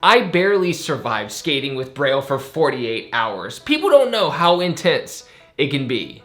I barely survived skating with Braille for 48 hours. People don't know how intense it can be.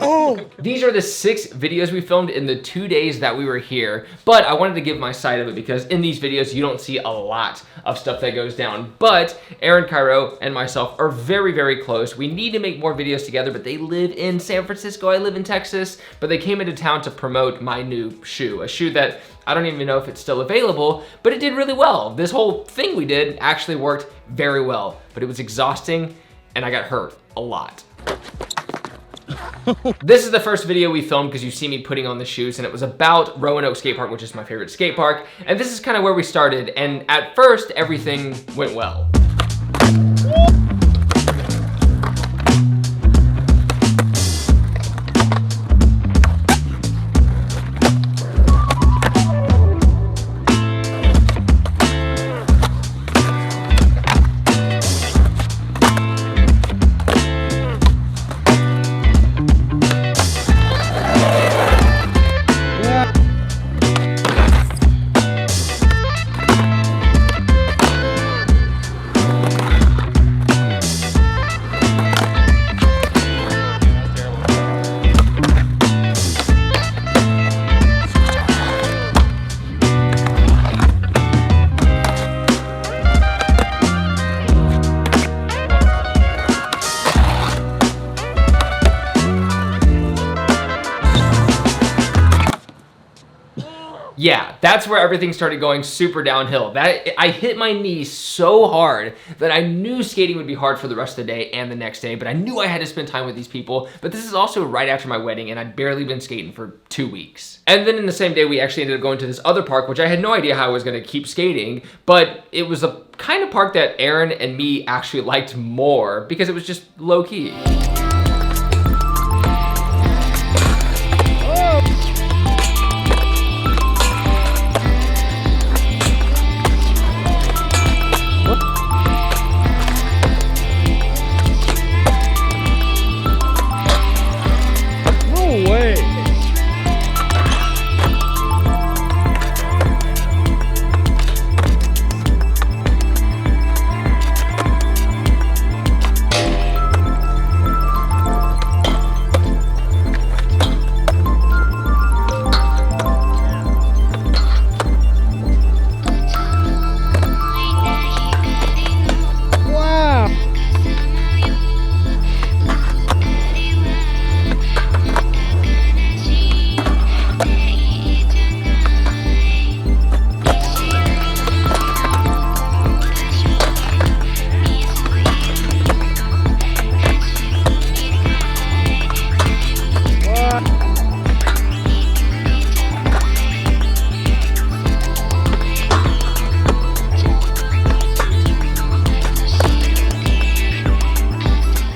Oh! These are the 6 videos we filmed in the 2 days that we were here, but I wanted to give my side of it because in these videos you don't see a lot of stuff that goes down. But Aaron, Kyro, and myself are very, very close. We need to make more videos together, but they live in San Francisco, I live in Texas, but they came into town to promote my new shoe, a shoe that I don't even know if it's still available, but it did really well. This whole thing we did actually worked very well, but it was exhausting and I got hurt a lot. This is the first video we filmed because you see me putting on the shoes, and it was about Roanoke skate park, which is my favorite skate park. And this is kind of where we started. And at first, everything went well. Yeah, that's where everything started going super downhill. I hit my knee so hard that I knew skating would be hard for the rest of the day and the next day, but I knew I had to spend time with these people. But this is also right after my wedding, and I'd barely been skating for 2 weeks. And then in the same day, we actually ended up going to this other park, which I had no idea how I was gonna keep skating, but it was a kind of park that Aaron and me actually liked more because it was just low key.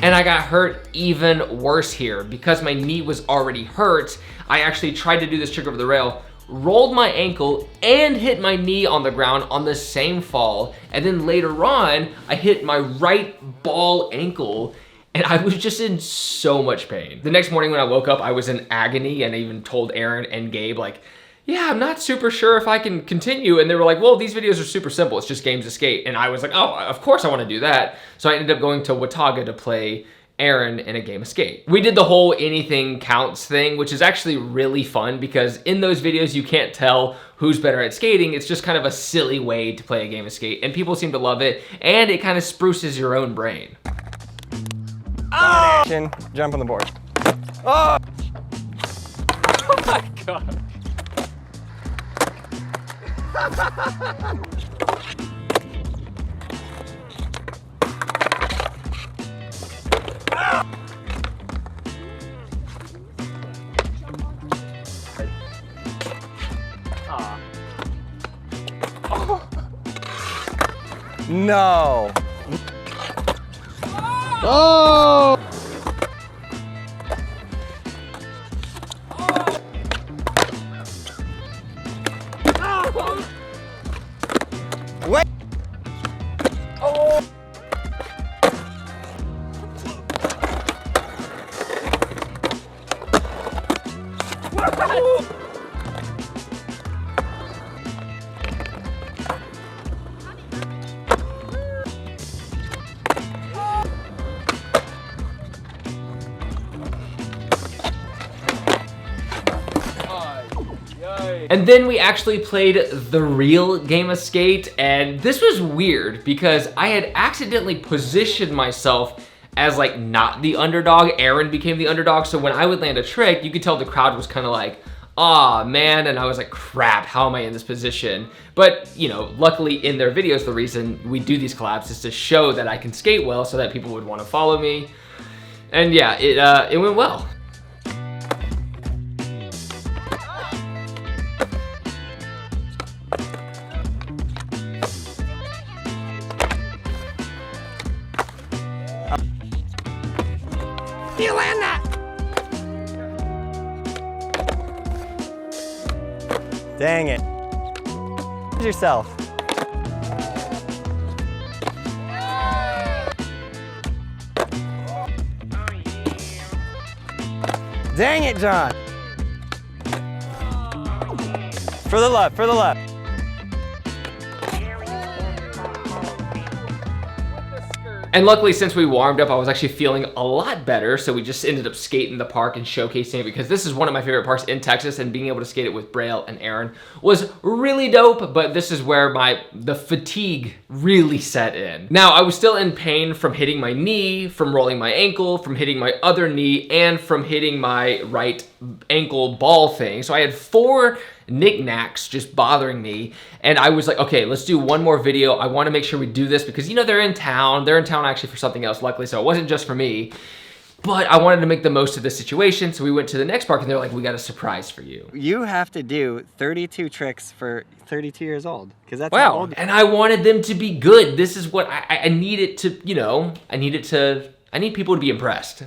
And I got hurt even worse here. Because my knee was already hurt, I actually tried to do this trick over the rail, rolled my ankle, and hit my knee on the ground on the same fall. And then later on, I hit my right ball ankle, and I was just in so much pain. The next morning when I woke up, I was in agony, and I even told Aaron and Gabe, like, yeah, I'm not super sure if I can continue. And they were like, well, these videos are super simple. It's just games to skate. And I was like, oh, of course I want to do that. So I ended up going to Wataga to play Aaron in a game of skate. We did the whole anything counts thing, which is actually really fun because in those videos, you can't tell who's better at skating. It's just kind of a silly way to play a game of skate. And people seem to love it. And it kind of spruces your own brain. Oh! Jump on the board. Oh! Oh my God. No. Oh! Wait. Oh. And then we actually played the real game of skate, and this was weird because I had accidentally positioned myself as like not the underdog. Aaron became the underdog, so when I would land a trick, you could tell the crowd was kind of like, aw, man, and I was like, crap, how am I in this position? But, you know, luckily in their videos, the reason we do these collabs is to show that I can skate well so that people would want to follow me. And yeah, it went well. You land that! Dang it. Yourself. Dang it, John. For the left, for the left. And luckily, since we warmed up, I was actually feeling a lot better, so we just ended up skating the park and showcasing it because this is one of my favorite parks in Texas, and being able to skate it with Braille and Aaron was really dope, but this is where the fatigue really set in. Now, I was still in pain from hitting my knee, from rolling my ankle, from hitting my other knee, and from hitting my right ankle ball thing. So I had 4 knickknacks just bothering me, and I was like, okay, let's do one more video. I want to make sure we do this because, you know, they're in town actually for something else, luckily, so it wasn't just for me, but I wanted to make the most of this situation. So we went to the next park, and they're like, we got a surprise for you. You have to do 32 tricks for 32 years old, because that's wow. old. And I wanted them to be good. This is what I needed to, you know, I need people to be impressed.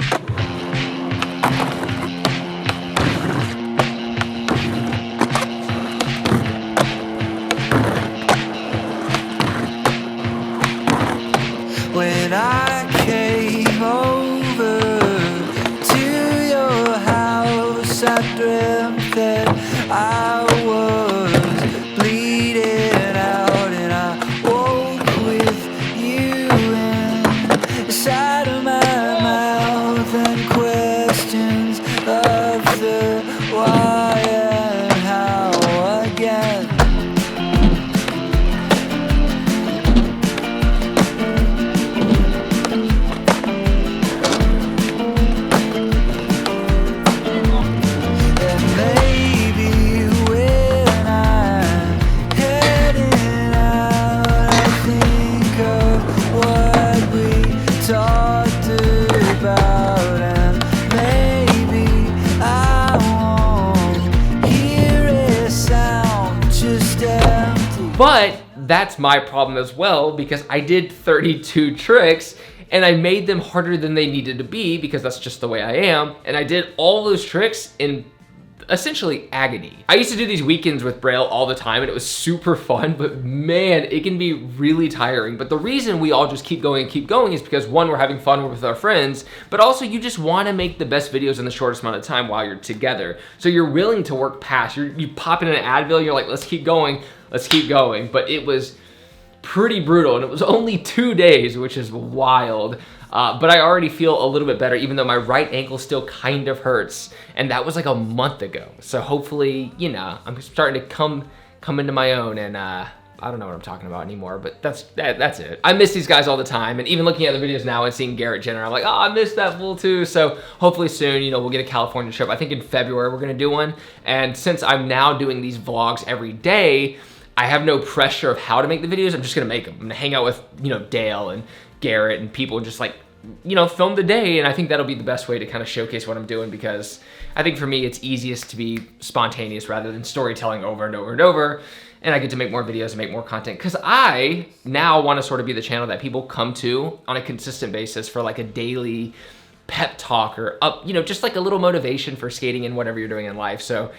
When I came over to your house, I dreamt that I was bleeding out, and I woke with you inside of my mouth, and questions of the why and how again. But that's my problem as well, because I did 32 tricks and I made them harder than they needed to be because that's just the way I am. And I did all those tricks in essentially agony. I used to do these weekends with Braille all the time, and it was super fun, but man, it can be really tiring. But the reason we all just keep going is because, one, we're having fun with our friends, but also you just want to make the best videos in the shortest amount of time while you're together. So you're willing to work past. You pop in an Advil, you're like, let's keep going. But it was pretty brutal, and it was only 2 days, which is wild. But I already feel a little bit better, even though my right ankle still kind of hurts, and that was like a month ago. So hopefully, you know, I'm starting to come into my own, and I don't know what I'm talking about anymore, but that's it. I miss these guys all the time, and even looking at the videos now and seeing Garrett Jenner, I'm like, oh, I miss that fool too. So hopefully soon, you know, we'll get a California trip. I think in February we're gonna do one, and since I'm now doing these vlogs every day, I have no pressure of how to make the videos. I'm just gonna make them. I'm gonna hang out with, you know, Dale and Garrett and people, and just like, you know, film the day. And I think that'll be the best way to kind of showcase what I'm doing, because I think for me, it's easiest to be spontaneous rather than storytelling over and over and over. And I get to make more videos and make more content, because I now want to sort of be the channel that people come to on a consistent basis for like a daily pep talk or you know, just like a little motivation for skating and whatever you're doing in life. So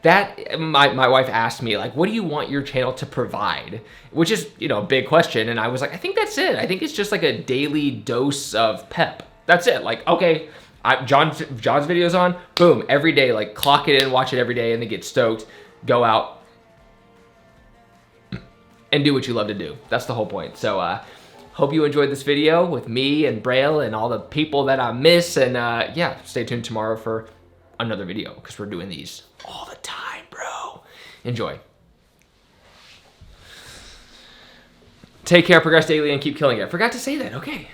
that, my wife asked me, like, what do you want your channel to provide? Which is, you know, a big question. And I was like, I think that's it. I think it's just like a daily dose of pep. That's it. Like, okay, John's video's on, boom, every day, like clock it in, watch it every day, and then get stoked, go out and do what you love to do. That's the whole point. So hope you enjoyed this video with me and Braille and all the people that I miss. And yeah, stay tuned tomorrow for another video, because we're doing these all the time, bro. Enjoy. Take care, progress daily, and keep killing it. I forgot to say that. Okay.